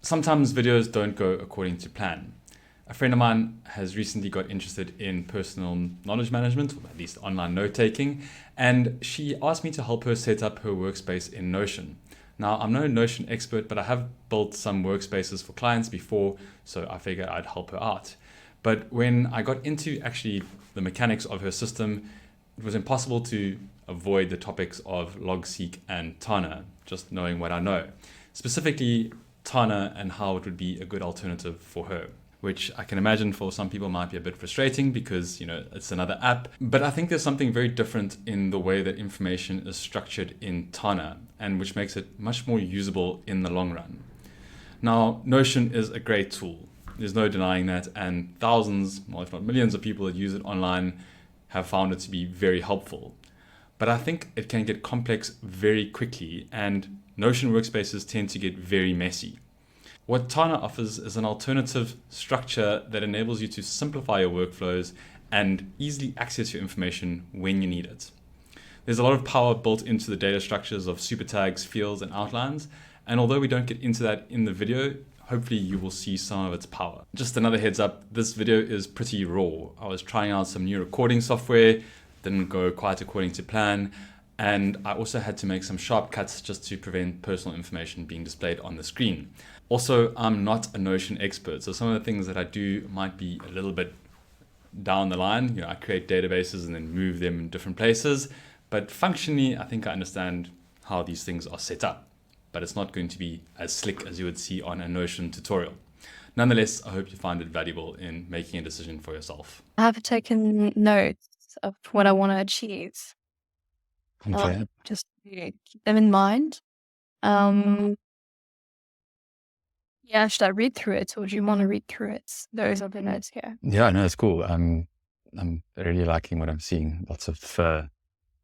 Sometimes videos don't go according to plan. A friend of mine has recently got interested in personal knowledge management, or at least online note taking, and she asked me to help her set up her workspace in Notion. Now, I'm no Notion expert, but I have built some workspaces for clients before, so I figured I'd help her out. But when I got into actually the mechanics of her system, it was impossible to avoid the topics of Logseq and Tana, just knowing what I know. Specifically, Tana and how it would be a good alternative for her, which I can imagine for some people might be a bit frustrating because, it's another app. But I think there's something very different in the way that information is structured in Tana, and which makes it much more usable in the long run. Now, Notion is a great tool. There's no denying that, and thousands, well, if not millions of people that use it online have found it to be very helpful. But I think it can get complex very quickly, and Notion workspaces tend to get very messy. What Tana offers is an alternative structure that enables you to simplify your workflows and easily access your information when you need it. There's a lot of power built into the data structures of super tags, fields, and outlines, and although we don't get into that in the video, hopefully you will see some of its power. Just another heads up, this video is pretty raw. I was trying out some new recording software, didn't go quite according to plan, and I also had to make some sharp cuts just to prevent personal information being displayed on the screen. Also, I'm not a Notion expert, so some of the things that I do might be a little bit down the line. I create databases and then move them in different places, but functionally, I think I understand how these things are set up, but it's not going to be as slick as you would see on a Notion tutorial. Nonetheless, I hope you find it valuable in making a decision for yourself. I have taken notes of what I want to achieve. Okay. Just to keep them in mind. Yeah, should I read through it, or do you want to read through it? Those are the notes here. Yeah, no, it's cool. I'm really liking what I'm seeing. Lots of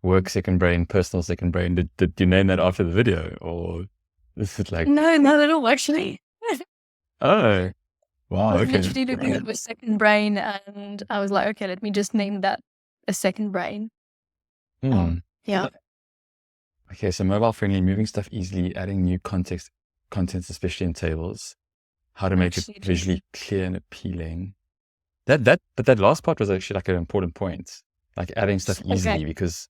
work second brain, personal second brain. Did you name that after the video, or this is like? No, not at all, actually. Oh, wow. I was Okay. literally looking at the second brain, and I was like, okay, let me just name that a second brain. Yeah. Okay, so mobile friendly, moving stuff easily, adding new contents, especially in tables. How to make it visually clear and appealing. But that last part was actually like an important point, like adding stuff easily, because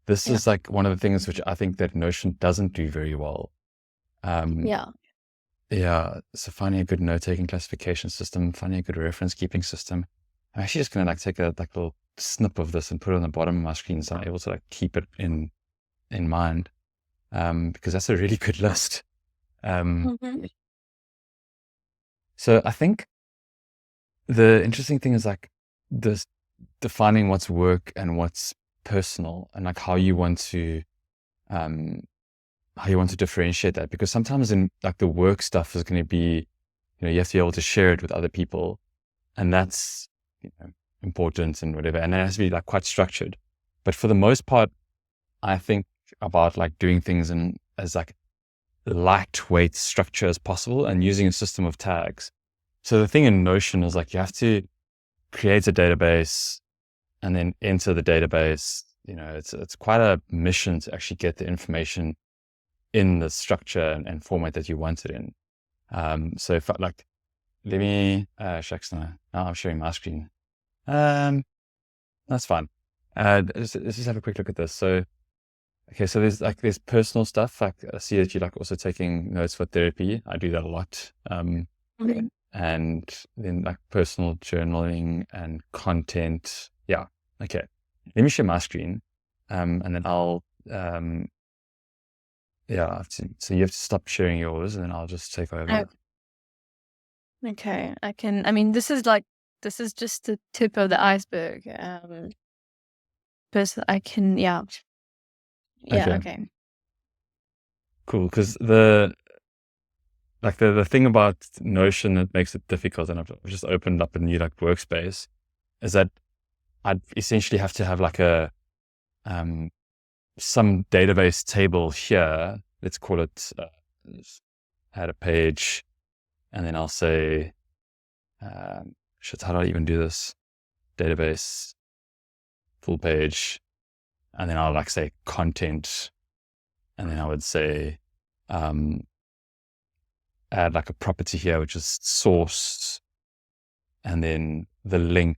this is like one of the things which I think that Notion doesn't do very well. Yeah. So finding a good note-taking classification system, finding a good reference keeping system. I'm actually just gonna take a little snip of this and put it on the bottom of my screen so I'm able to keep it in mind, because that's a really good list. So I think the interesting thing is this defining what's work and what's personal, and how you want to differentiate that, because sometimes in the work stuff is going to be, you have to be able to share it with other people, and that's important and whatever, and it has to be quite structured. But for the most part, I think about doing things in as lightweight structure as possible and using a system of tags. So the thing in Notion is you have to create a database and then enter the database. It's quite a mission to actually get the information in the structure and format that you want it in. So if let me shucks, now I'm sharing my screen. That's fine. Let's just have a quick look at this. So okay, so there's personal stuff. I see that you're also taking notes for therapy. I do that a lot. And then personal journaling and content. Yeah. Okay. Let me share my screen. And then I'll so you have to stop sharing yours, and then I'll just take over. Okay. This is just the tip of the iceberg. But I can, yeah. Okay. Cool, because the thing about Notion that makes it difficult, and I've just opened up a new workspace, is that I'd essentially have to have a some database table here. Let's call it add a page, and then I'll say how do I even do this? Database full page, and then I'll say content, and then I would say add like a property here, which is sourced, and then the link,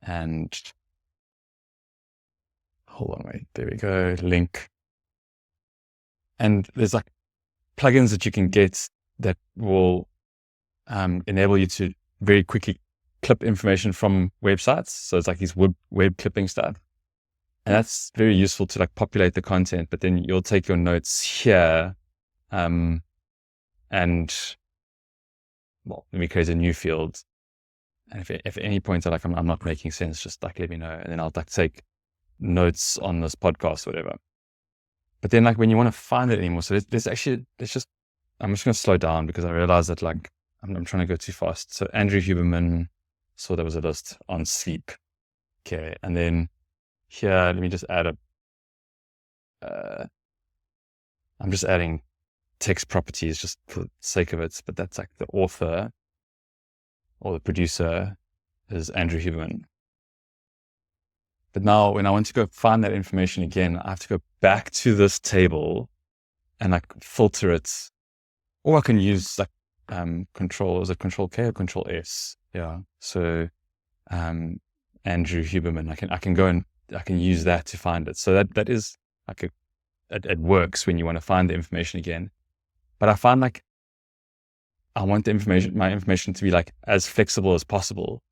and hold on, wait, there we go, link. And there's like plugins that you can get that will enable you to very quickly clip information from websites. So it's like these web clipping stuff. And that's very useful to like populate the content, but then you'll take your notes here, and well, let me create a new field. And if at any point I'm not making sense, just like let me know, and then I'll like take notes on this podcast or whatever. But then like when you want to find it anymore, so I'm just going to slow down because I realize that like I'm trying to go too fast. So Andrew Huberman, saw there was a list on sleep. Okay. And then here, let me just add I'm just adding text properties just for the sake of it, but that's like the author or the producer is Andrew Huberman. But now when I want to go find that information again, I have to go back to this table and like filter it, or I can use like control K or control S? Yeah. So Andrew Huberman, I can go and I can use that to find it. So that is like it works when you want to find the information again. But I find like I want my information to be like as flexible as possible.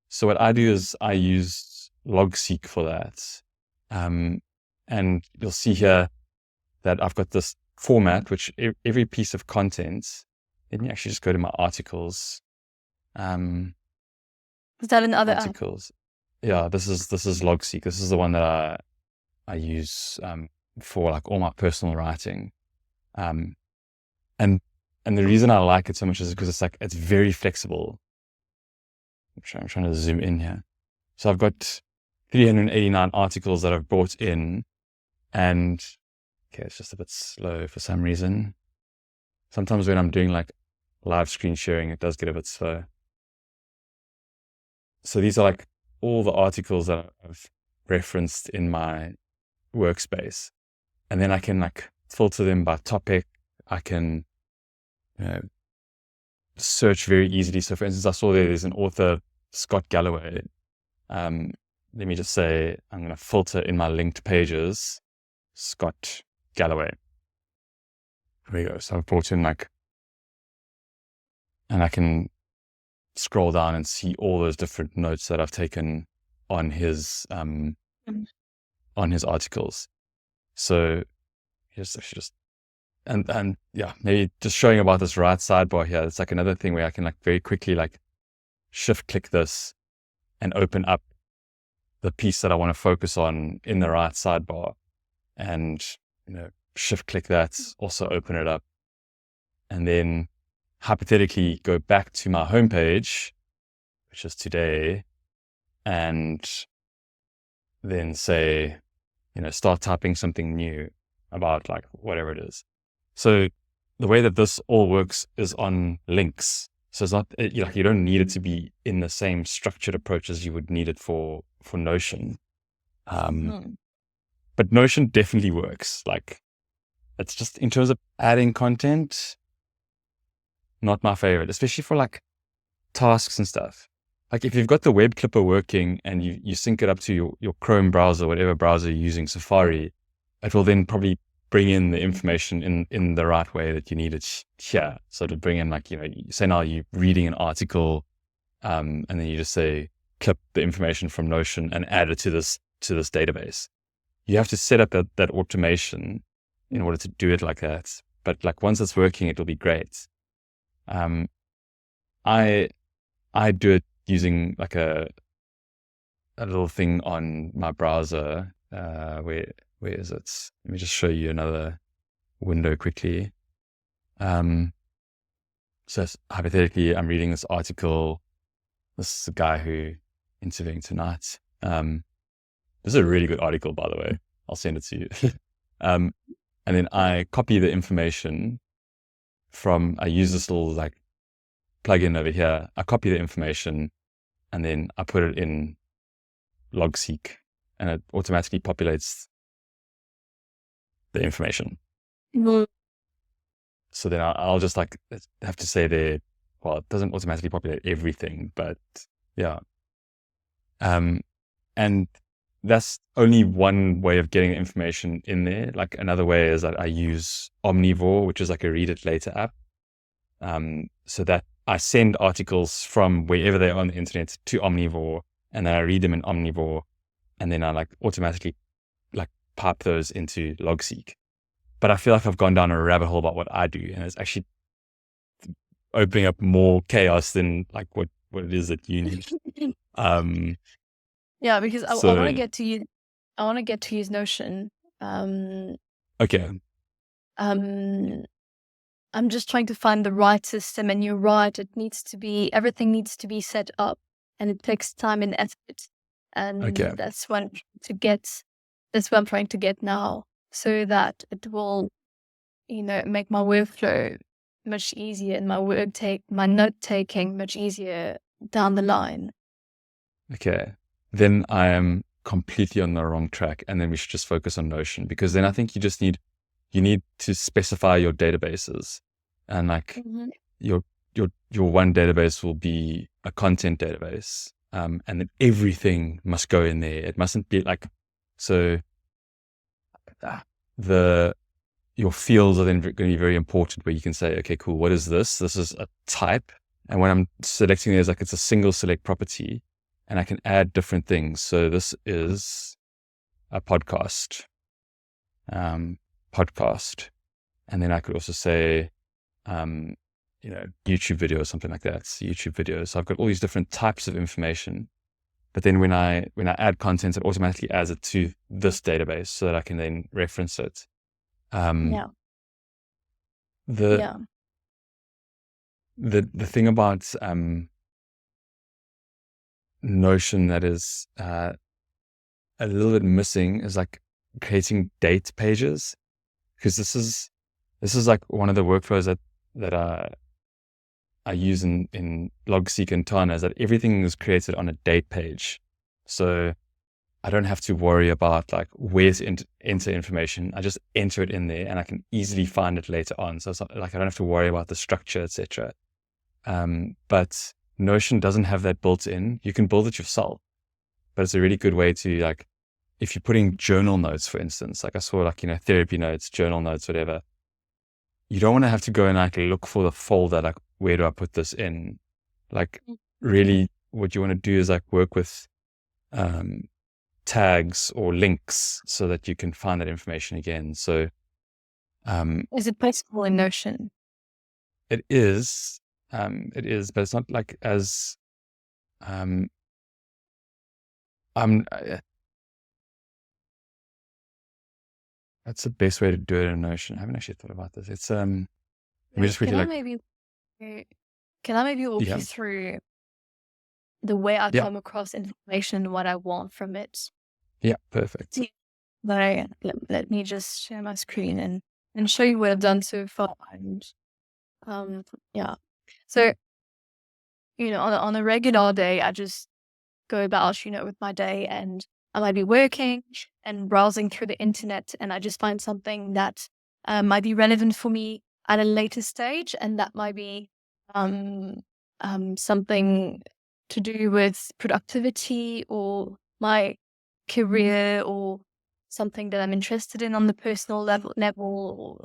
So what I do is I use Logseq for that. And you'll see here that I've got this format, which every piece of content, let me actually just go to my articles. Is that in other articles? Yeah, this is Logseq. This is the one that I use for like all my personal writing. And the reason I like it so much is because it's very flexible. I'm trying to zoom in here. So I've got 389 articles that I've brought in, and okay, it's just a bit slow for some reason. Sometimes when I'm doing like live screen sharing, it does get a bit slow. So these are like all the articles that I've referenced in my workspace. And then I can like filter them by topic. I can, search very easily. So for instance, I saw there's an author, Scott Galloway. Let me just say, I'm going to filter in my linked pages, Scott Galloway. There we go. So I've brought in and I can scroll down and see all those different notes that I've taken on his articles. So and yeah, maybe just showing about this right sidebar here. It's like another thing where I can like very quickly like shift click this and open up the piece that I want to focus on in the right sidebar, and shift click that, also open it up, and then hypothetically go back to my homepage, which is today, and then say, start typing something new about like whatever it is. So the way that this all works is on links. So it's not like you don't need it to be in the same structured approach as you would need it for Notion. But Notion definitely works. Like it's just in terms of adding content, not my favorite, especially for like tasks and stuff. Like if you've got the web clipper working and you sync it up to your Chrome browser, whatever browser you're using, Safari, it will then probably bring in the information in the right way that you need it here. So to bring in like, say now you're reading an article, and then you just say, clip the information from Notion and add it to this database. You have to set up that automation in order to do it like that. But like once it's working, it'll be great. I do it using like a little thing on my browser. Where is it? Let me just show you another window quickly. So hypothetically, I'm reading this article. This is a guy who interviewing tonight. This is a really good article, by the way. I'll send it to you. And then I copy the information I use this little like plugin over here. I copy the information and then I put it in Logseq, and it automatically populates the information. So then I'll just like have to say there, well, it doesn't automatically populate everything, but yeah. And that's only one way of getting information in there. Like another way is that I use Omnivore, which is like a read it later app. So that I send articles from wherever they are on the internet to Omnivore, and then I read them in Omnivore, and then I like automatically like pipe those into Logseq. But I feel like I've gone down a rabbit hole about what I do, and it's actually opening up more chaos than like what it is that you need. Yeah, because I So want to get to use I want to get to use Notion. okay, I'm just trying to find the right system, and you're right. Everything needs to be set up, and it takes time and effort. And okay, that's what I'm trying to get now, so that it will, make my workflow much easier and my note taking much easier down the line. okay. Then I am completely on the wrong track, and then we should just focus on Notion, because then I think you need to specify your databases, and like Mhm. your one database will be a content database, and then everything must go in there. It mustn't be like so. Your fields are then going to be very important, where you can say, okay, cool, what is this? This is a type, and when I'm selecting there's like it's a single select property, and I can add different things. So this is a podcast, and then I could also say, YouTube video or something like that. It's YouTube video. So I've got all these different types of information. But then when I add content, it automatically adds it to this database so that I can then reference it. Yeah. The Yeah. the thing about Notion that is a little bit missing is like creating date pages, because this is like one of the workflows that I use in Logseq and Tana, is that everything is created on a date page. So I don't have to worry about like where to enter information. I just enter it in there, and I can easily find it later on. So it's not, like I don't have to worry about the structure, etc. But Notion doesn't have that built in. You can build it yourself, but it's a really good way to, like, if you're putting journal notes, for instance, like I saw, like, therapy notes, journal notes, whatever. You don't want to have to go and like look for the folder, like, where do I put this in? Like, really, what you want to do is like work with tags or links so that you can find that information again. So Is it possible in Notion? it is, but it's not like as that's the best way to do it in Notion. I haven't actually thought about this. It's let me just quickly Can I maybe walk Yeah. you through the way I Yeah. come across information and what I want from it? Yeah, perfect. Yeah. Let me just share my screen and show you what I've done so far. And yeah. So, on a regular day, I just go about, with my day, and I might be working and browsing through the internet, and I just find something that might be relevant for me at a later stage, and that might be something to do with productivity or my career, or something that I'm interested in on the personal level, or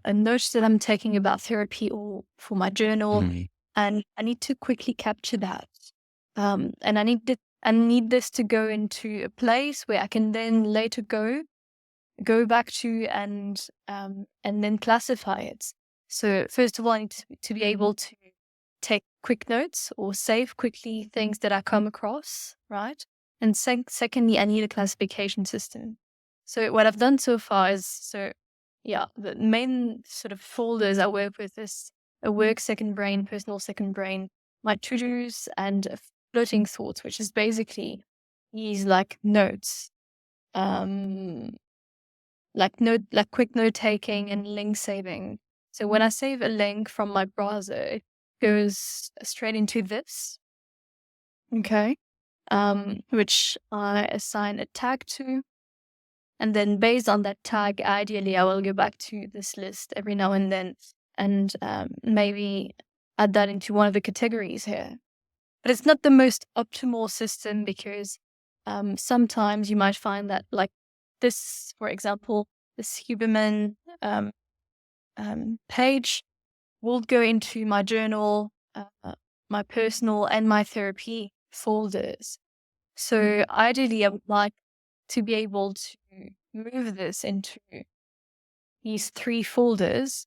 a note that I'm taking about therapy or for my journal, and I need to quickly capture that. And I need this to go into a place where I can then later go back to and then classify it. So first of all, I need to be able to take quick notes or save quickly things that I come across, right? And secondly, I need a classification system. So what I've done so far is, the main sort of folders I work with is a work second brain, personal second brain, my to-dos, and floating thoughts, which is basically these like notes, like quick note taking and link saving. So when I save a link from my browser, it goes straight into this, okay, which I assign a tag to. And then based on that tag, ideally, I will go back to this list every now and then and maybe add that into one of the categories here. But it's not the most optimal system because sometimes you might find that, like this, for example, this Huberman page will go into my journal, my personal and my therapy folders. So ideally, I would like to be able to move this into these 3 folders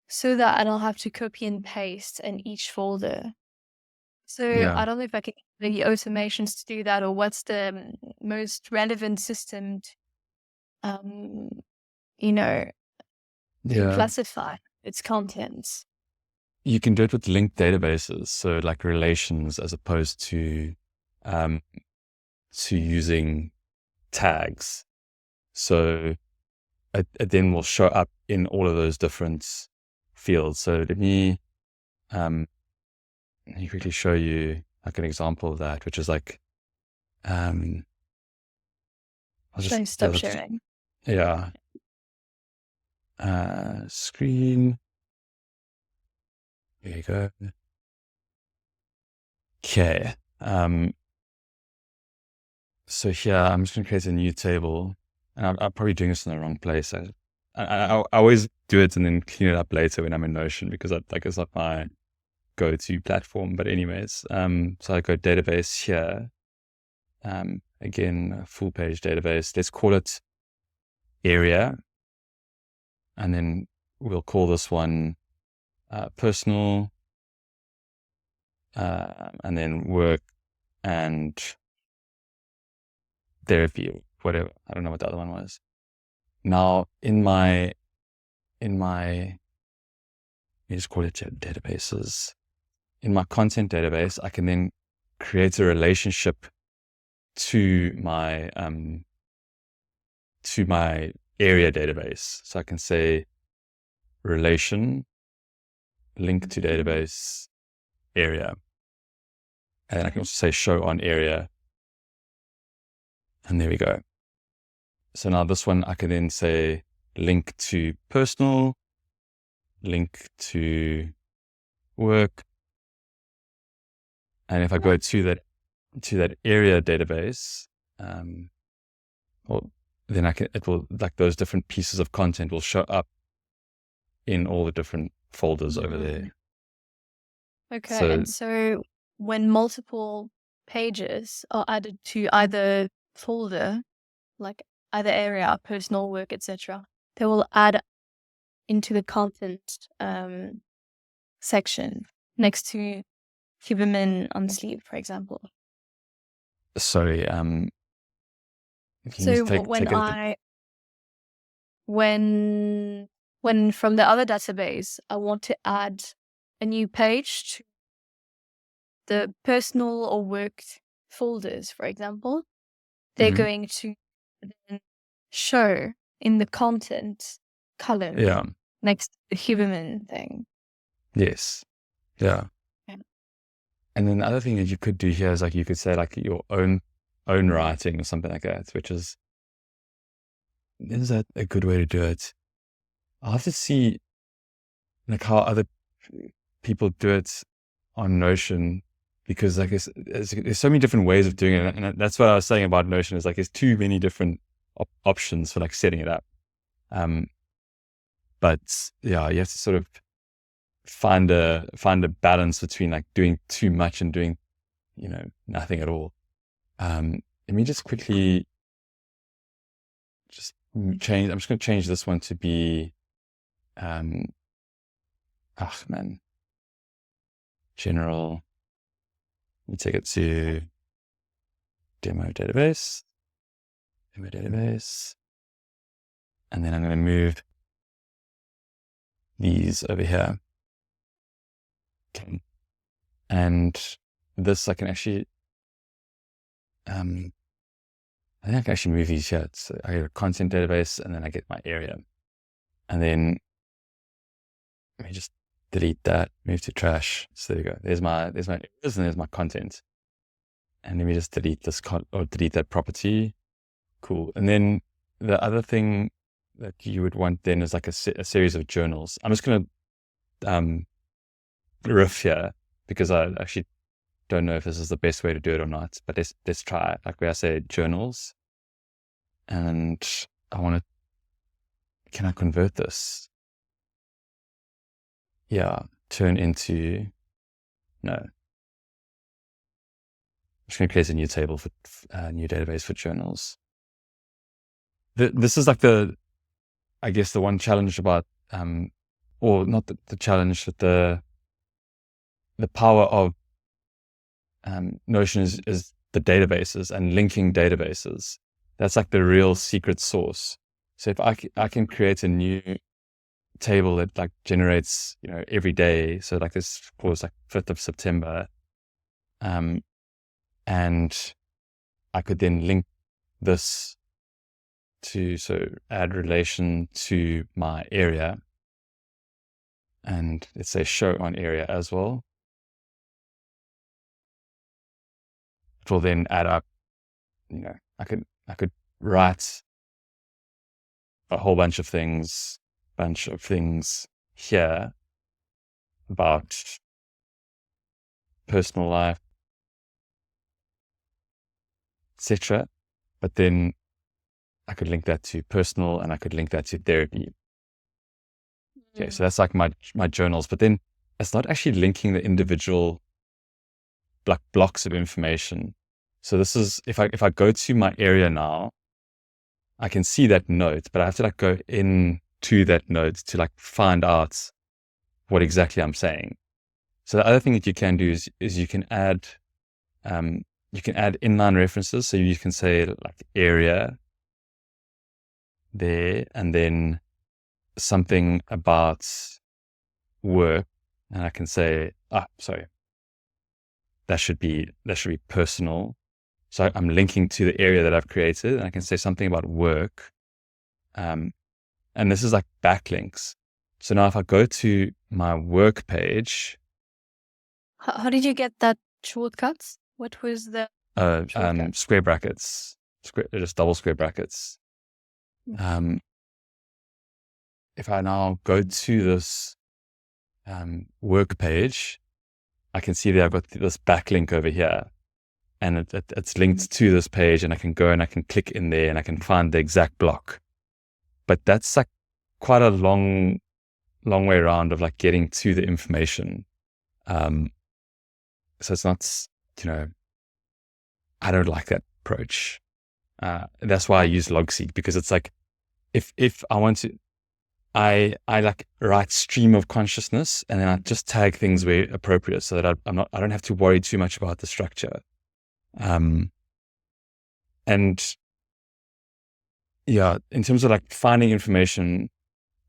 so that I don't have to copy and paste in each folder. So Yeah. I don't know if I can get the automations to do that, or what's the most relevant system to, to Yeah. classify its contents. You can do it with linked databases, so like relations, as opposed to using tags. So it then will show up in all of those different fields. So let me quickly show you like an example of that, which is like I'll Should I stop sharing? Yeah. Screen. There you go. Okay. So here I'm just going to create a new table, and I'm probably doing this in the wrong place. I always do it and then clean it up later when I'm in Notion, because it's not my go-to platform. But anyways, so I go database here. Again, a full page database. Let's call it area, and then we'll call this one personal, and then work and therapy, whatever. I don't know what the other one was. Now in my, let me just call it databases. In my content database, I can then create a relationship to my area database. So I can say relation, link to database, area. And I can also say show on area. And there we go. So now this one, I can then say link to personal, link to work. And if I go to that area database, then it will, like, those different pieces of content will show up in all the different folders over there. Okay. And so when multiple pages are added to either folder, like either area, personal, work, etc., they will add into the content section next to Huberman on sleeve, for example. Sorry. So when from the other database, I want to add a new page to the personal or work folders, for example, they're going to then show in the content column next to the Huberman thing. Yes. Yeah. Yeah. And then the other thing that you could do here is, like, you could say like your own writing or something like that, which is that a good way to do it? I'll have to see like how other people do it on Notion, because like there's so many different ways of doing it. And that's what I was saying about Notion, is like there's too many different options for like setting it up. But yeah, you have to sort of find a balance between like doing too much and doing, nothing at all. Let me just quickly change. I'm just going to change this one to be, general. Let me take it to demo database, and then I'm going to move these over here. Okay. And this I can actually, I think I can actually move these here. So I get a content database, and then I get my area. And then let me just delete that, move to trash. So there you go. There's my areas, and there's my content. And let me just delete this delete that property. Cool. And then the other thing that you would want then is like a series of journals. I'm just going to riff here because I actually don't know if this is the best way to do it or not, but let's try it. Like where I say journals, and can I convert this? Yeah, turn into, no. I'm just going to create a new table for new database for journals. This is like I guess the one challenge about, or not the challenge, but the power of Notion is the databases and linking databases. That's like the real secret sauce. So if I can create a new table that like generates, every day. So like this was like 5th of September. And I could then link this so add relation to my area. And let's say show on area as well. It will then add up, I could write a whole bunch of things here about personal life, etc. But then I could link that to personal and I could link that to therapy. Okay, so that's like my journals, but then it's not actually linking the individual like blocks of information. So this is, if I go to my area now, I can see that note, but I have to like go into that note to like find out what exactly I'm saying. So the other thing that you can do is you can add inline references. So you can say like area there, and then something about work, and I can say, that should be personal. So I'm linking to the area that I've created, and I can say something about work. And this is like backlinks. So now if I go to my work page. How did you get that shortcuts? What was the shortcut? Square brackets, just double square brackets. If I now go to this work page, I can see that I've got this backlink over here, and it's linked to this page, and I can go and I can click in there and I can find the exact block. But that's like quite a long way around of like getting to the information. So it's not, I don't like that approach. That's why I use Logseq, because it's like, if I want to, I like write stream of consciousness, and then I just tag things where appropriate, so that I don't have to worry too much about the structure. And yeah, in terms of like finding information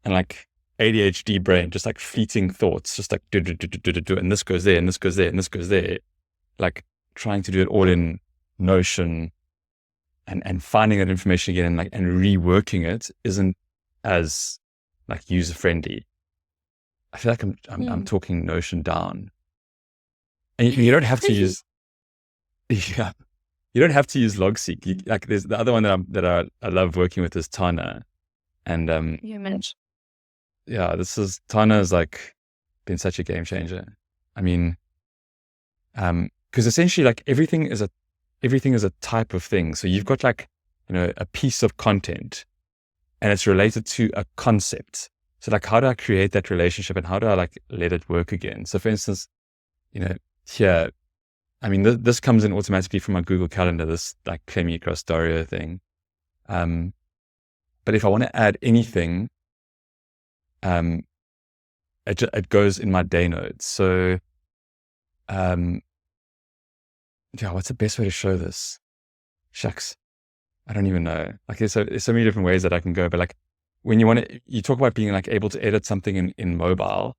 and like ADHD brain, just like fleeting thoughts, just like do, and this goes there, and this goes there, and this goes there, like trying to do it all in Notion and finding that information again and reworking it isn't as like user friendly. I feel like I'm talking Notion down, and you don't have to use, yeah, you don't have to use Logseq. Like there's the other one that I love working with is Tana, and You mentioned. yeah, Tana has like been such a game changer. I mean, because essentially like everything is a type of thing. So you've got like, a piece of content, and it's related to a concept. So like, how do I create that relationship, and how do I like let it work again? So for instance, here, I mean, this comes in automatically from my Google Calendar, this like Clemi cross Dario thing. But if I want to add anything, it goes in my day notes. So, yeah, what's the best way to show this? Shucks, I don't even know. Like there's so many different ways that I can go, but like when you talk about being like able to edit something in mobile,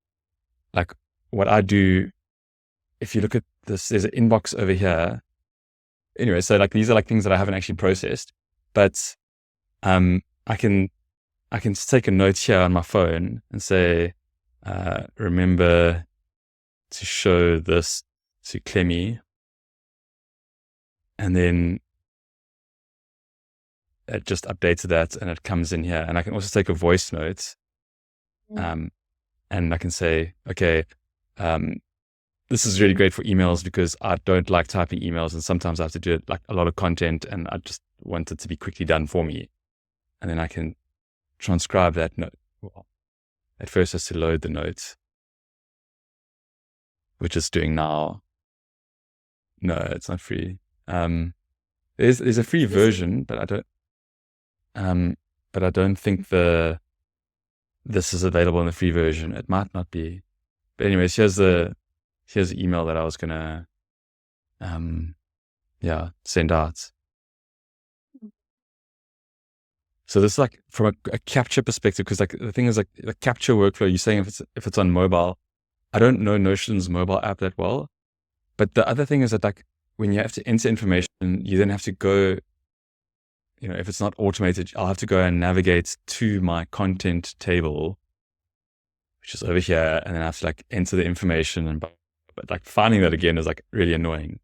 like what I do, if you look at this, there's an inbox over here. Anyway, so like these are like things that I haven't actually processed, but I can take a note here on my phone and say, remember to show this to Clemi, and then it just updates that and it comes in here. And I can also take a voice note, and and I can say, okay, this is really great for emails because I don't like typing emails, and sometimes I have to do it like a lot of content, and I just want it to be quickly done for me. And then I can transcribe that note. Well, at first, has to load the notes, which it's doing now. No, it's not free. There's a free version, but I don't think this is available in the free version. It might not be. But anyways, here's the email that I was gonna send out. So this is like from a capture perspective, because like the thing is like the capture workflow, you're saying if it's on mobile, I don't know Notion's mobile app that well. But the other thing is that like when you have to enter information, you then have to go, if it's not automated, I'll have to go and navigate to my content table, which is over here, and then I have to like enter the information, but like finding that again is like really annoying.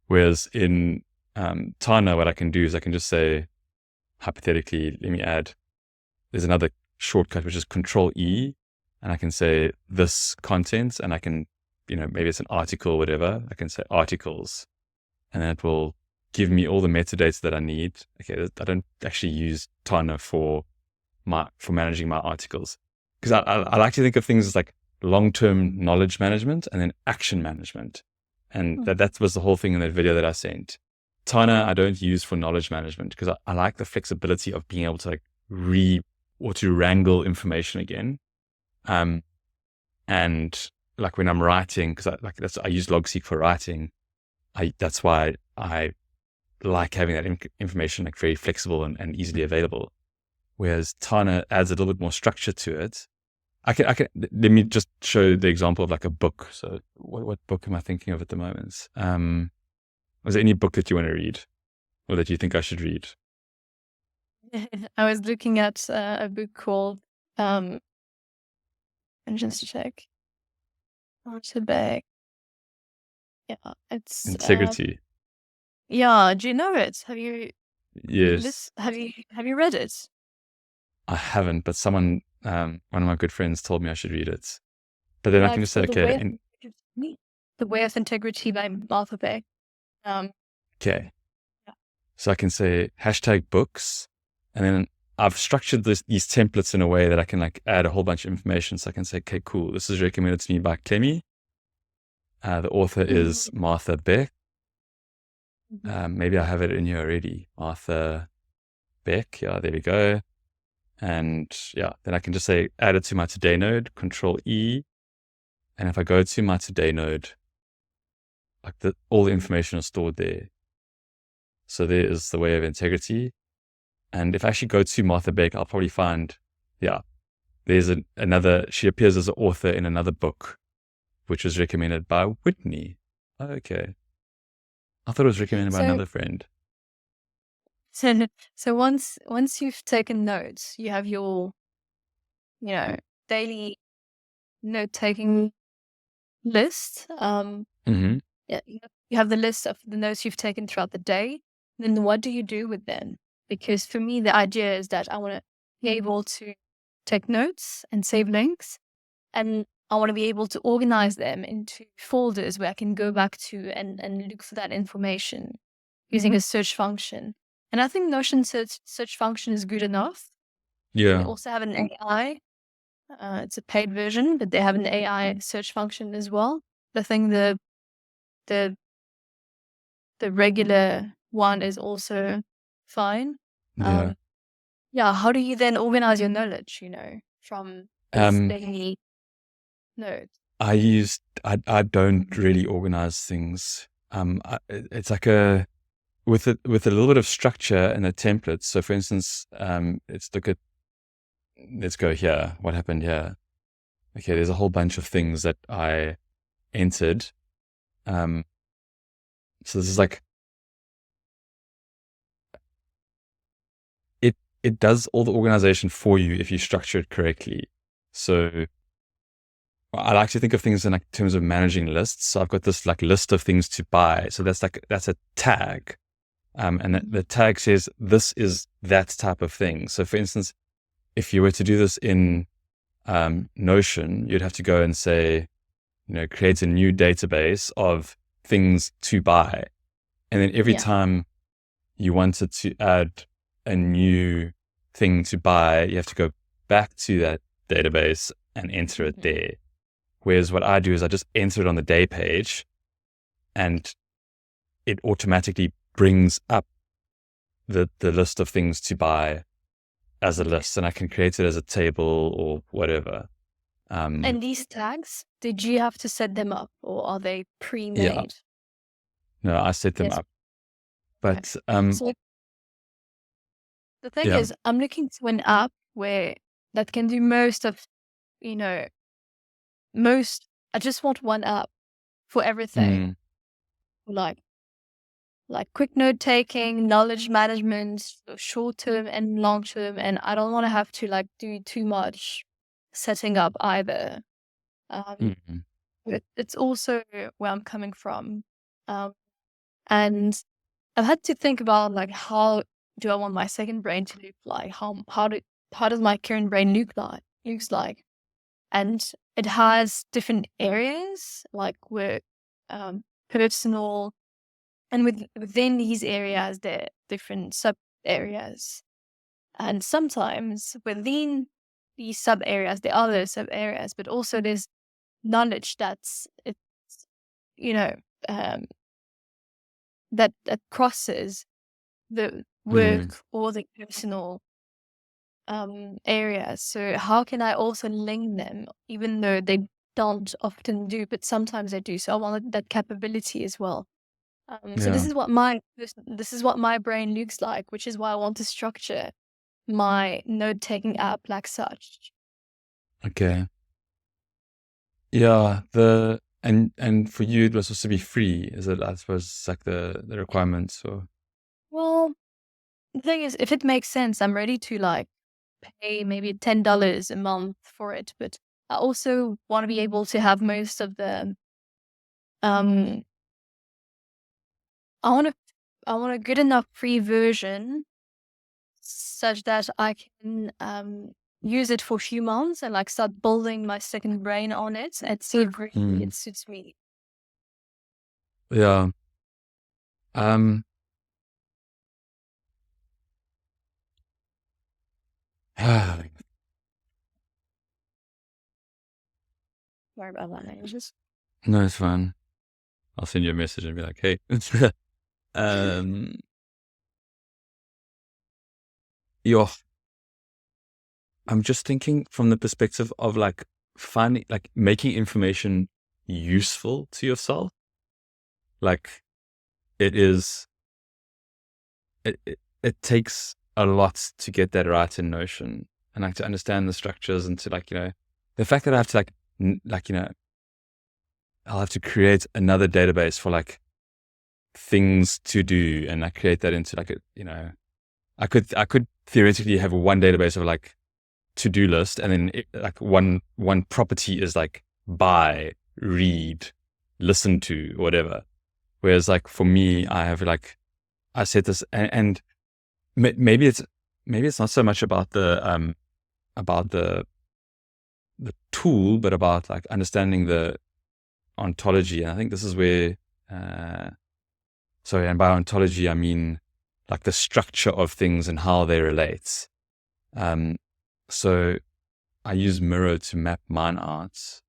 Whereas in Tana, what I can do is I can just say, hypothetically, there's another shortcut, which is Control E, and I can say this content, and I can, maybe it's an article or whatever. I can say articles, and then it will give me all the metadata that I need. Okay, I don't actually use Tana for managing my articles, because I like to think of things as like long-term knowledge management and then action management. And that was the whole thing in that video that I sent. Tana, I don't use for knowledge management because I like the flexibility of being able to like to wrangle information again. And like when I'm writing, because I use Logseq for writing. That's why I like having that information like very flexible and easily available. Whereas Tana adds a little bit more structure to it. I can let me just show the example of like a book. So what book am I thinking of at the moment? Was there any book that you want to read or that you think I should read? I was looking at a book called, and just check. Back. Yeah, it's Integrity. Yeah, do you know it? Have you? Yes. Have you read it? I haven't, but someone, one of my good friends, told me I should read it. But then I can just say, okay. The Way of Integrity by Martha Beck. Okay. Yeah. So I can say #books, and then I've structured these templates in a way that I can like add a whole bunch of information. So I can say, okay, cool. This is recommended to me by Clemmy. The author is Martha Beck. Maybe I have it in here already. Martha Beck. Yeah, there we go. And yeah, then I can just say add it to my today node, Control E. And if I go to my today node, like all the information is stored there. So there is the Way of Integrity. And if I actually go to Martha Beck, I'll probably find, there's she appears as an author in another book, which was recommended by Whitney. Oh, okay. I thought it was recommended by another friend. So once you've taken notes, you have your, daily note-taking list. Yeah, you have the list of the notes you've taken throughout the day. Then what do you do with them? Because for me, the idea is that I want to be able to take notes and save links, and I want to be able to organize them into folders where I can go back to and look for that information using a search function. And I think Notion search function is good enough. Yeah. They also have an AI. It's a paid version, but they have an AI search function as well. I think the regular one is also fine. How do you then organize your knowledge, from this daily note? I don't really organize things. It's like with a little bit of structure and a template. So for instance, let's go here. What happened here? Okay, there's a whole bunch of things that I entered. So this is like, it does all the organization for you if you structure it correctly. So I like to think of things in like terms of managing lists. So I've got this like list of things to buy. So that's a tag. And the tag says this is that type of thing. So for instance, if you were to do this in Notion, you'd have to go and say, create a new database of things to buy. And then every time you wanted to add a new thing to buy, you have to go back to that database and enter it there. Whereas what I do is I just enter it on the day page, and it automatically brings up the list of things to buy as a list, and I can create it as a table or whatever. And these tags, did you have to set them up, or are they pre-made? Yeah. No, I set them up. But so the thing is, I'm looking to an app that can do most of, I just want one app for everything. Like quick note taking, knowledge management, short term and long term, and I don't want to have to do too much setting up either. It's also where I'm coming from, and I've had to think about how do I want my second brain to look like? How does my current brain looks like? And it has different areas like work, personal. And within these areas, there are different sub areas. And sometimes within these sub areas, there are other sub areas, but also there's knowledge that crosses the work or the personal areas. So how can I also link them, even though they don't often do, but sometimes they do. So I wanted that capability as well. So this is what my brain looks like, which is why I want to structure my note-taking app like such. Okay. Yeah, and for you it was supposed to be free. Is it, I suppose, like the requirements? Or Well, the thing is, if it makes sense, I'm ready to pay maybe $10 a month for it. But I also want to be able to have most of the I want a good enough free version such that I can use it for a few months and start building my second brain on it and see if really it suits me. Yeah. Sorry about that. I just No, it's fine. I'll send you a message and be like, hey. I'm just thinking from the perspective of finding, making information useful to yourself. It takes a lot to get that right in Notion, and to understand the structures, and to the fact that I have to I'll have to create another database for things to do, and I create that into I could theoretically have one database of to-do list, and then one property is buy, read, listen to, whatever. Whereas for me, I have I set this, and maybe it's not so much about the tool, but about understanding the ontology. And I think this is where and by ontology I mean the structure of things and how they relate. So I use Miro to map mine out,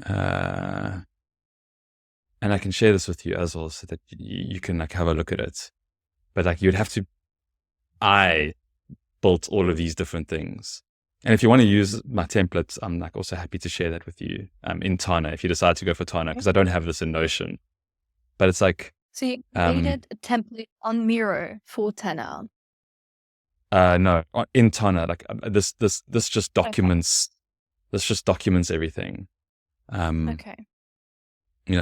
and I can share this with you as well, so that you can have a look at it. But you'd have to, I built all of these different things. And if you want to use my templates, I'm also happy to share that with you in Tana, if you decide to go for Tana, because I don't have this in Notion. But it's so you created a template on Miro for Tana. No, in Tana, this just documents. This just documents everything. Okay.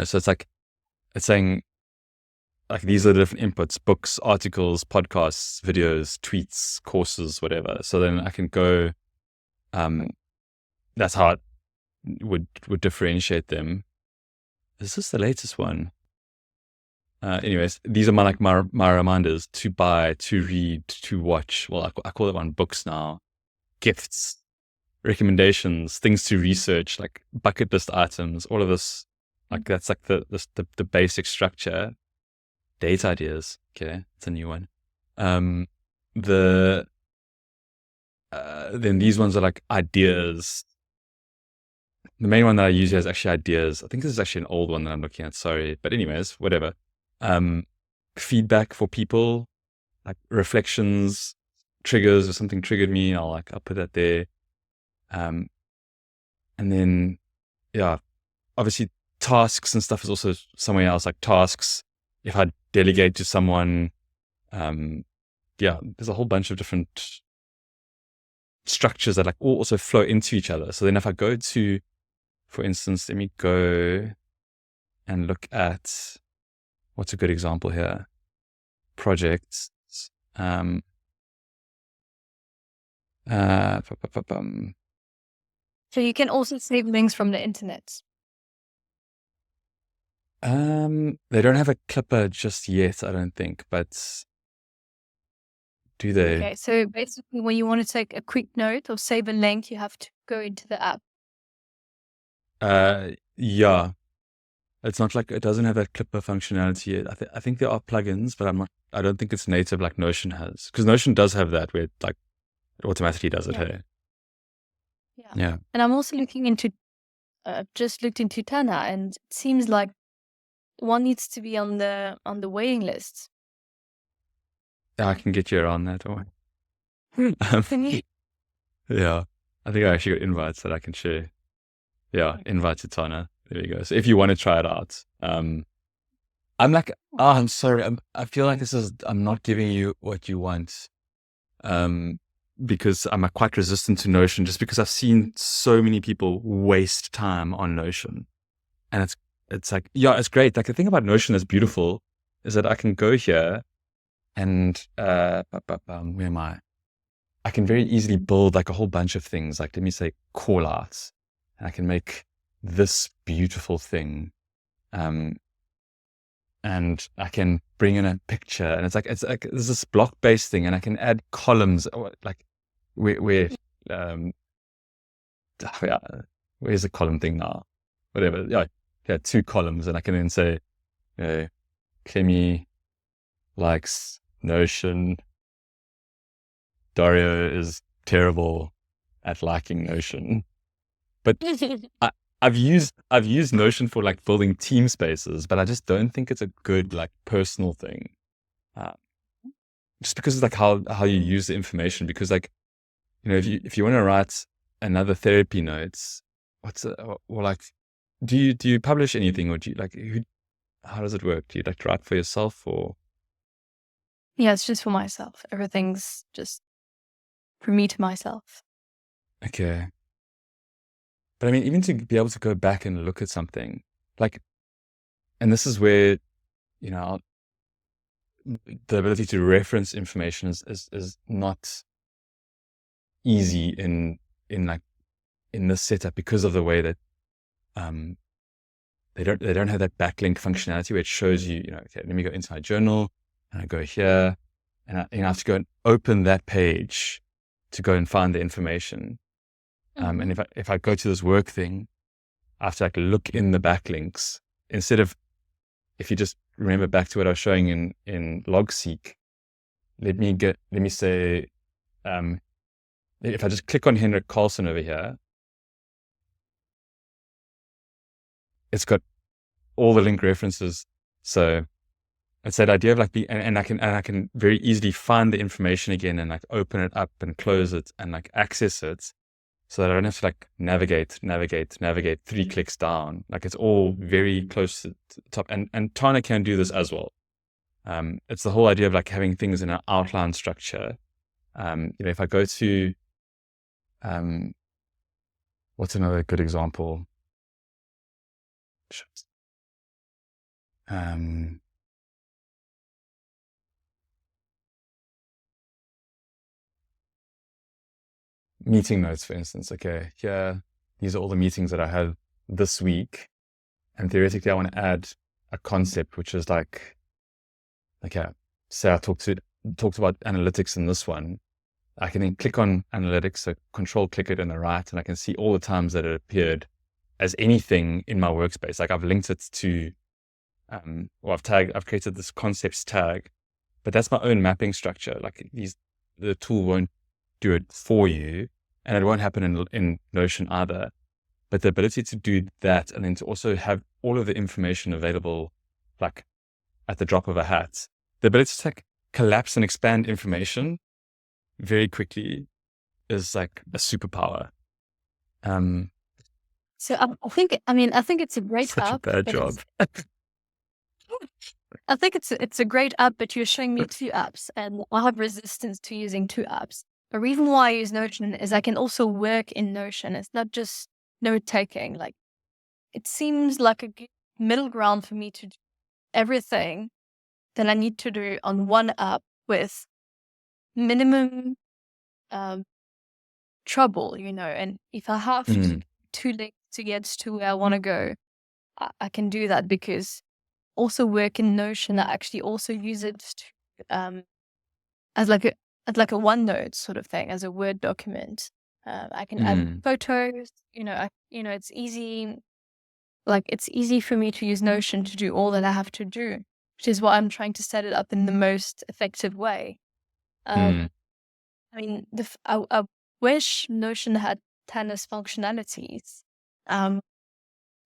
So it's saying these are the different inputs: books, articles, podcasts, videos, tweets, courses, whatever. So then I can go. That's how it would differentiate them. Is this the latest one? Anyways, these are my reminders: to buy, to read, to watch. Well, I call it one books now. Gifts, recommendations, things to research, like bucket list items, all of this. Like that's like the basic structure. Date ideas. Okay, it's a new one. Then these ones are like ideas. The main one that I use here is actually ideas. I think this is actually an old one that I'm looking at. Sorry, but anyways, whatever. Feedback for people, like reflections, triggers, or something triggered me. I'll put that there. And then, yeah, obviously tasks and stuff is also somewhere else. Like tasks, if I delegate to someone, there's a whole bunch of different structures that like all also flow into each other. So then if I go to, for instance, let me go and look at, what's a good example here? Projects. So you can also save links from the internet. They don't have a clipper just yet, I don't think, but do they? Okay, so basically when you want to take a quick note or save a link, you have to go into the app. Yeah. It's not like, it doesn't have that clipper functionality yet. I think there are plugins, but I don't think it's native like Notion has. Because Notion does have that where it automatically does it. Yeah. Hey. Yeah. And I'm also looking into, just looked into Tana, and it seems like one needs to be on the waiting list. I can get you around that. Yeah. I think I actually got invites that I can share. Yeah, invite to Tana. There you go. So if you want to try it out, I'm like, I'm sorry. I feel like I'm not giving you what you want. Because I'm quite resistant to Notion, just because I've seen so many people waste time on Notion. And it's like, yeah, it's great. Like the thing about Notion that's beautiful is that I can go here and, where am I? I can very easily build like a whole bunch of things. Like, let me say call outs, and I can make this beautiful thing. And I can bring in a picture, and it's like there's this block-based thing, and I can add columns, like where's the column thing now? Whatever. Yeah, 2 columns, and I can then say, Clemmy likes Notion. Dario is terrible at liking Notion. But I've used Notion for like building team spaces, but I just don't think it's a good like personal thing. Just because it's like how you use the information. Because like, if you want to write another therapy notes, do you publish anything, or do you like how does it work? Do you like to write for yourself, or? Yeah, it's just for myself. Everything's just for me to myself. Okay. But I mean, even to be able to go back and look at something, like, and this is where, the ability to reference information is not easy in this setup, because of the way that they don't have that backlink functionality where it shows you, okay, let me go into my journal, and I go here, and I have to go and open that page to go and find the information. And if I go to this work thing, I have to like look in the backlinks, instead of, if you just remember back to what I was showing in Logseq, let me say, if I just click on Henrik Carlson over here, it's got all the link references. So it's that idea of like and I can very easily find the information again, and like open it up and close it and like access it, so that I don't have to like navigate 3 clicks down. Like it's all very close to the top. And Tana can do this as well. It's the whole idea of like having things in an outline structure. If I go to, what's another good example? Meeting notes, for instance. Okay, here, these are all the meetings that I had this week. And theoretically, I want to add a concept, which is like, say I talked about analytics in this one. I can then click on analytics, so control click it in the right, and I can see all the times that it appeared as anything in my workspace. Like I've linked it to, I've created this concepts tag, but that's my own mapping structure. Like the tool won't do it for you, and it won't happen in Notion either. But the ability to do that, and then to also have all of the information available, like at the drop of a hat, the ability to collapse and expand information very quickly is like a superpower. So I think it's a great Such a app. bad but job. I think it's a great app, but you're showing me two apps, and I have resistance to using two apps. The reason why I use Notion is I can also work in Notion. It's not just note taking. Like, it seems like a good middle ground for me to do everything that I need to do on one app with minimum trouble, and if I have two links to get to where I want to go, I can do that, because also work in Notion, I actually also use it to, as like a OneNote sort of thing, as a Word document. I can add photos, it's easy. Like, it's easy for me to use Notion to do all that I have to do, which is why I'm trying to set it up in the most effective way. I mean, I wish Notion had Tana's functionalities, and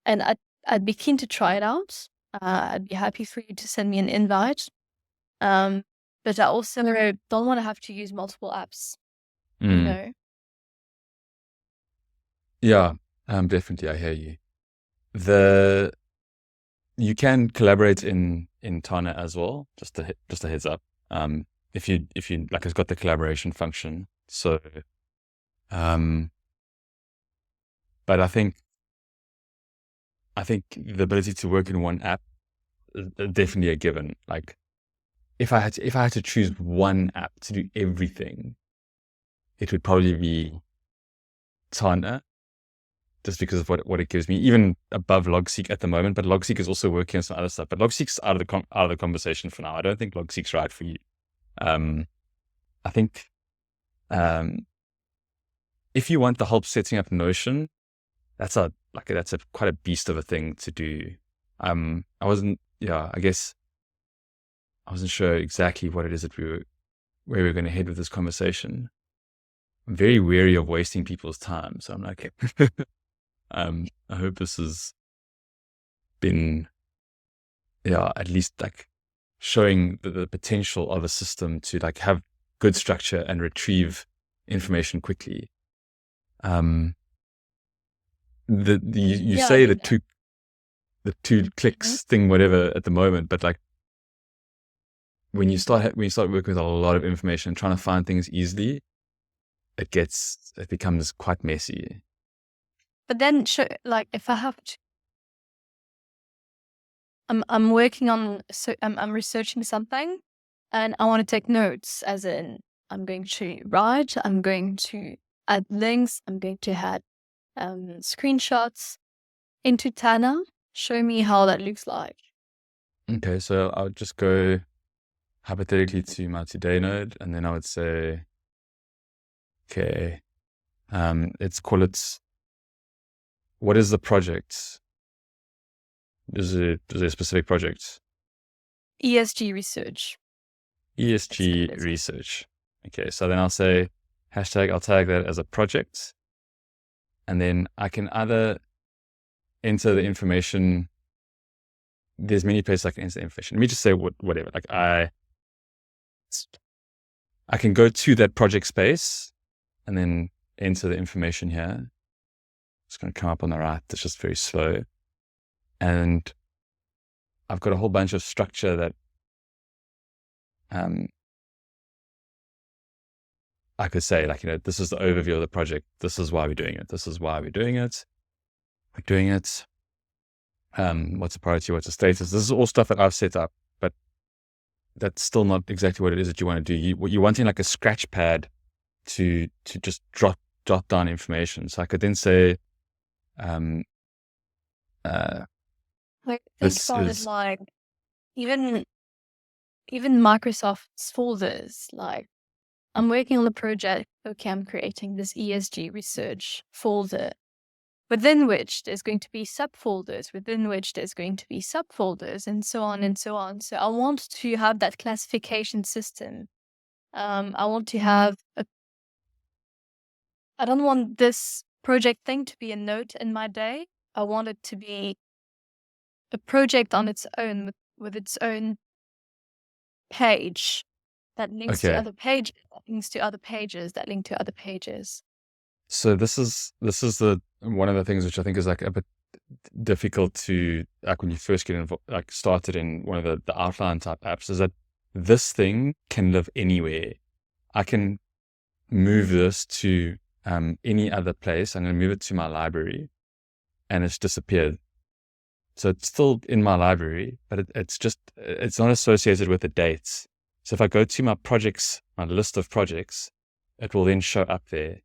I'd be keen to try it out. I'd be happy for you to send me an invite. But I also don't want to have to use multiple apps, Yeah, definitely. I hear you. You can collaborate in Tana as well. Just a heads up. If you like, it's got the collaboration function. So, but I think the ability to work in one app is definitely a given. Like, if I had to choose one app to do everything, it would probably be Tana, just because of what it gives me, even above Logseq at the moment. But Logseq is also working on some other stuff. But Logseq's out of the conversation for now. I don't think Logseq's right for you. I think if you want the help setting up Notion, that's quite a beast of a thing to do. I wasn't sure exactly what it is that where we were going to head with this conversation. I'm very wary of wasting people's time, so I'm like, I hope this has been, at least like showing the potential of a system to like have good structure and retrieve information quickly. You say the two clicks thing, whatever, at the moment, but like when you start working with a lot of information and trying to find things easily, it becomes quite messy. But then, like, if I have to, I'm working on, so I'm researching something, and I want to take notes, as in I'm going to write, I'm going to add links, I'm going to add screenshots into Tana. Show me how that looks like. Okay, so I'll just go hypothetically to my today node, and then I would say, okay, let's call it, what is the project? Is there a specific project? ESG research. ESG research. Okay, so then I'll say hashtag, I'll tag that as a project. And then I can either enter the information. There's many places I can enter the information. Let me just say whatever. Like I can go to that project space and then enter the information here. It's going to come up on the right. It's just very slow. And I've got a whole bunch of structure that I could say, like, this is the overview of the project. This is why we're doing it. This is why we're doing it. We're doing it. What's the priority? What's the status? This is all stuff that I've set up, but that's still not exactly what it is that you want to do. You're wanting like a scratch pad to just jot down information. So I could then say, like, think about it like even Microsoft's folders. Like, I'm working on the project. Okay, I'm creating this ESG research folder, within which there's going to be subfolders, within which there's going to be subfolders, and so on and so on. So I want to have that classification system. I want to have I don't want this project thing to be a note in my day. I want it to be a project on its own with its own page that links to Okay. other pages, that links to other pages, that link to other pages. So this is the one of the things which I think is like a bit difficult to, like, when you first get like started in one of the outline type apps, is that this thing can live anywhere. I can move this to any other place. I'm going to move it to my library, and it's disappeared. So it's still in my library, but it's not associated with the dates. So if I go to my projects, my list of projects, it will then show up there.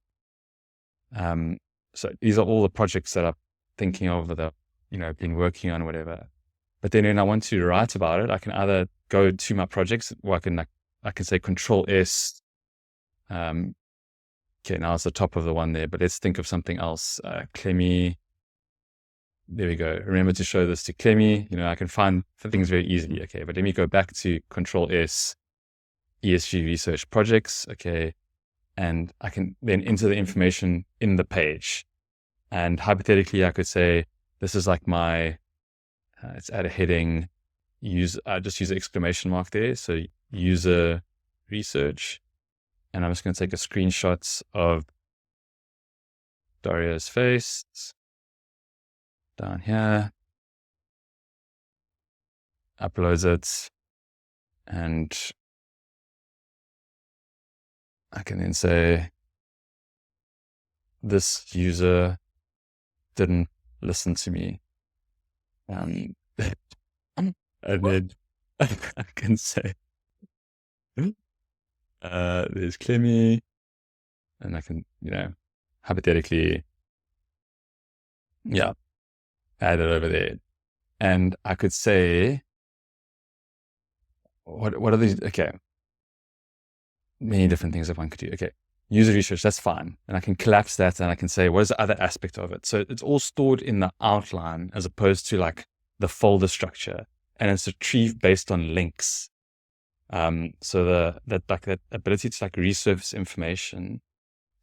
So these are all the projects that I'm thinking of that I've been working on, whatever. But then when I want to write about it, I can either go to my projects, or I can say Control S. Okay, now it's the top of the one there, but let's think of something else. Clemi. There we go. Remember to show this to Clemi. I can find things very easily. Okay, but let me go back to Control S, ESG research projects. Okay. And I can then enter the information in the page. And hypothetically, I could say, this is like my, let's add a heading, just use an exclamation mark there. So user research. And I'm just going to take a screenshot of Dario's face down here, uploads it, and I can then say, this user didn't listen to me. And then I can say, there's Clemi, and I can, hypothetically, add it over there. And I could say, what are these? Okay. Many different things that one could do. Okay. User research, that's fine. And I can collapse that, and I can say, what is the other aspect of it? So it's all stored in the outline as opposed to like the folder structure, and it's retrieved based on links. So that ability to like resurface information.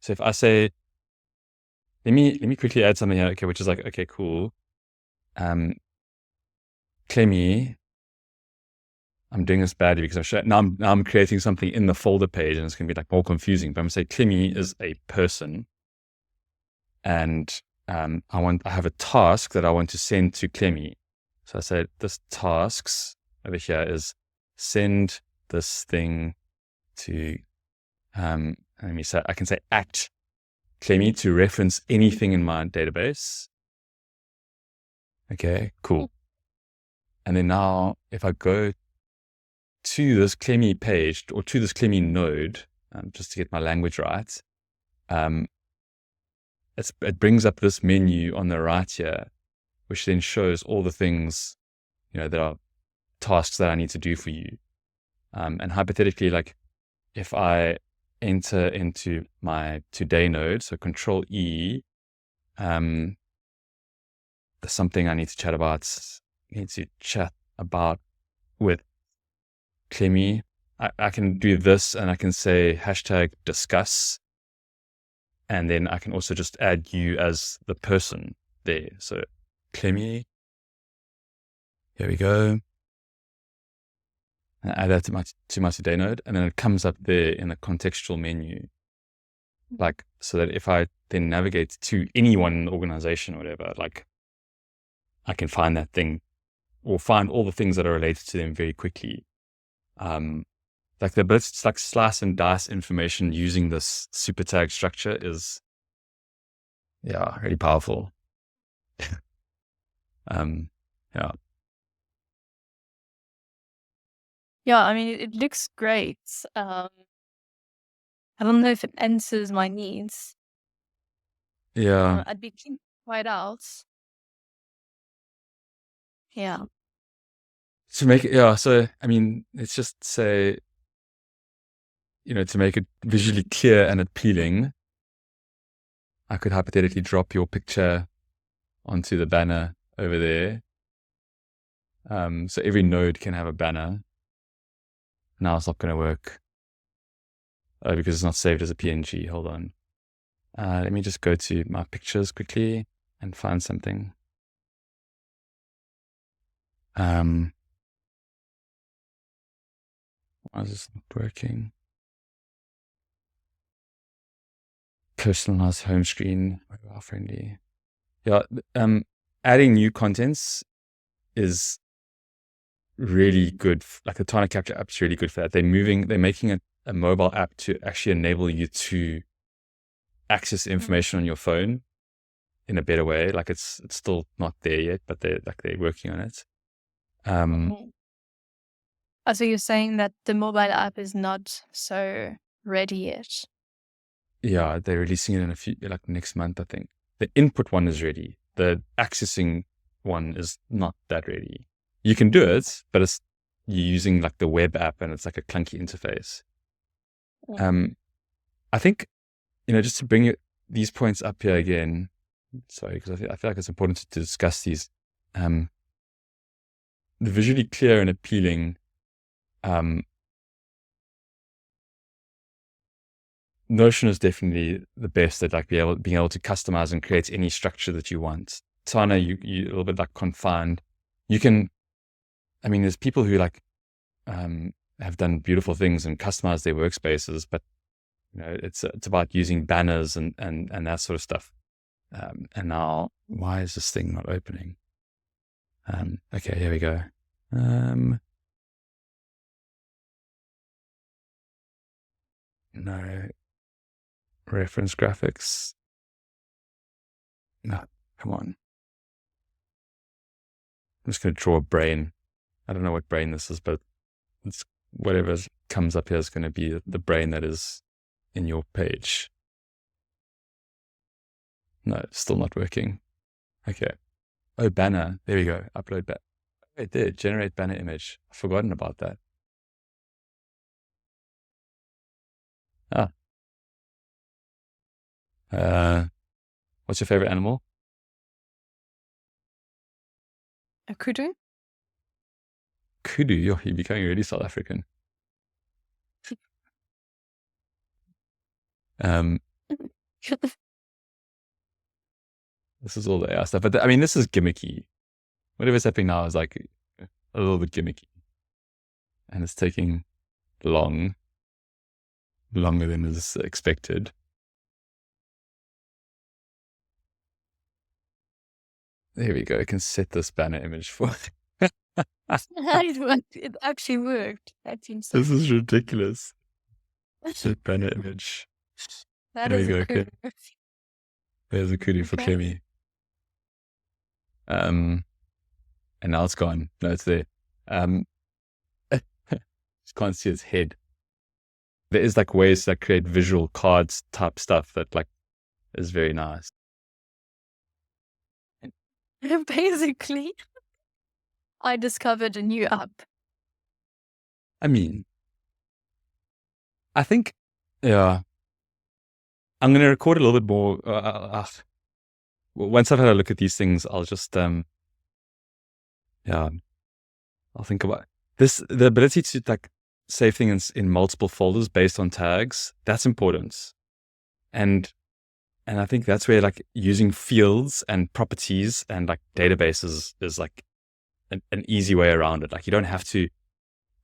So if I say, let me quickly add something here, okay, which is like, okay, cool. Clemi, I'm doing this badly because now I'm creating something in the folder page, and it's going to be like more confusing. But I'm going to say Clemi is a person, and I have a task that I want to send to Clemi. So I said this tasks over here is send this thing to let me say, I can say at Clemi to reference anything in my database. Okay, cool. And then now if I go to this Clemi page, or to this Clemi node, just to get my language right, it brings up this menu on the right here, which then shows all the things, that are tasks that I need to do for you. And hypothetically, like if I enter into my today node, so Control E, there's something I need to chat about. With Clemi. I can do this, and I can say #discuss. And then I can also just add you as the person there. So Clemi, here we go. And add that to my today node, and then it comes up there in the contextual menu. Like, so that if I then navigate to anyone in the organization or whatever, like I can find that thing, or find all the things that are related to them very quickly. Like the ability to like slice and dice information using this super tag structure is, really powerful. Yeah. Yeah, I mean, it looks great. I don't know if it answers my needs. Yeah. I'd be keen to try it out. Yeah. To make it, so I mean, let's just say, to make it visually clear and appealing, I could hypothetically drop your picture onto the banner over there. So every node can have a banner. Now it's not going to work because it's not saved as a PNG. Hold on. Let me just go to my pictures quickly and find something. Why is this not working? Personalized home screen, mobile friendly. Yeah, adding new contents is really good. Like the Tana Capture app is really good for that. They're making a mobile app to actually enable you to access information on your phone in a better way. Like it's still not there yet, but they're working on it. So you're saying that the mobile app is not so ready yet? Yeah, they're releasing it in a few, like next month, I think. The input one is ready. The accessing one is not that ready. You can do it, but you're using like the web app and it's like a clunky interface. I think, just to bring these points up here again, sorry, because I feel like it's important to discuss these. The visually clear and appealing, Notion is definitely the best at like being able to customize and create any structure that you want. Tana, you a little bit like confined. You can, there's people who like have done beautiful things and customize their workspaces, but it's about using banners and that sort of stuff. And now, why is this thing not opening? Okay, here we go. No. Reference graphics. No, come on. I'm just going to draw a brain. I don't know what brain this is, but it's whatever comes up here is going to be the brain that is in your page. No, it's still not working. Okay. Oh, banner. There we go. Upload banner. Wait, there. Generate banner image. I've forgotten about that. What's your favorite animal? A kudu? Kudu. You're becoming really South African. This is all the AI stuff, but this is gimmicky. Whatever's happening now is like a little bit gimmicky, and it's taking longer than is expected. There we go. I can set this banner image for. It actually worked. That seems. This is ridiculous. Set banner image. That is a kudu. Okay. There's a kudu for Clemmy. And now it's gone. No, it's there. Just can't see its head. There is like ways to create visual cards type stuff that like is very nice. Basically, I discovered a new app. I think, yeah, I'm going to record a little bit more. Once I've had a look at these things, I'll just, I'll think about this. The ability to like save things in multiple folders based on tags, that's important. And I think that's where like using fields and properties and like databases is like an easy way around it. Like you don't have to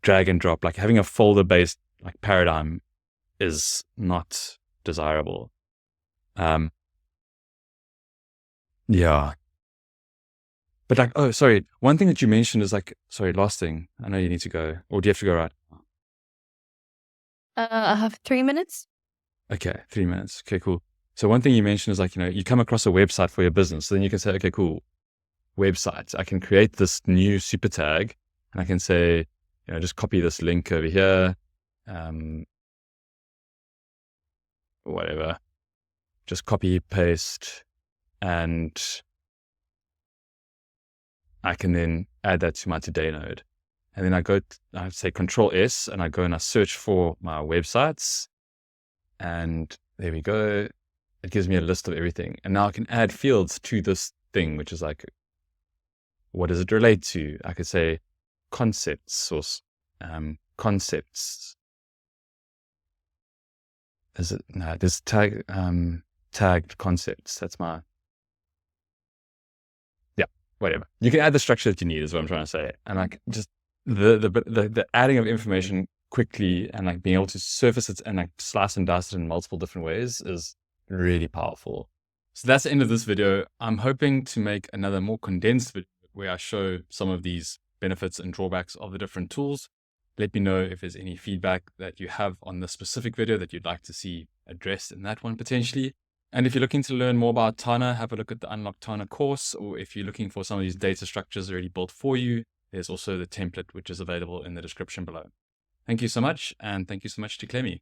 drag and drop. Like having a folder based like paradigm is not desirable. Yeah. But like, oh, sorry. One thing that you mentioned is like, sorry, last thing. I know you need to go, or do you have to go right? I have 3 minutes. Okay, 3 minutes. Okay, cool. So one thing you mentioned is like, you come across a website for your business. So then you can say, okay, cool. Website. I can create this new super tag and I can say, just copy this link over here. Whatever. Just copy, paste, and I can then add that to my today node. And then I say Control S, and I go and I search for my websites. And there we go. It gives me a list of everything. And now I can add fields to this thing, which is like, what does it relate to? I could say concepts or concepts. Is it? No, there's tagged concepts. That's my, yeah, whatever. You can add the structure that you need is what I'm trying to say. And like just the adding of information quickly and like being able to surface it and like slice and dice it in multiple different ways is really powerful. So that's the end of this video. I'm hoping to make another more condensed video where I show some of these benefits and drawbacks of the different tools. Let me know if there's any feedback that you have on the specific video that you'd like to see addressed in that one potentially. And if you're looking to learn more about Tana, have a look at the Unlock Tana course, or if you're looking for some of these data structures already built for you, there's also the template which is available in the description below. Thank you so much, and thank you so much to Clemmy.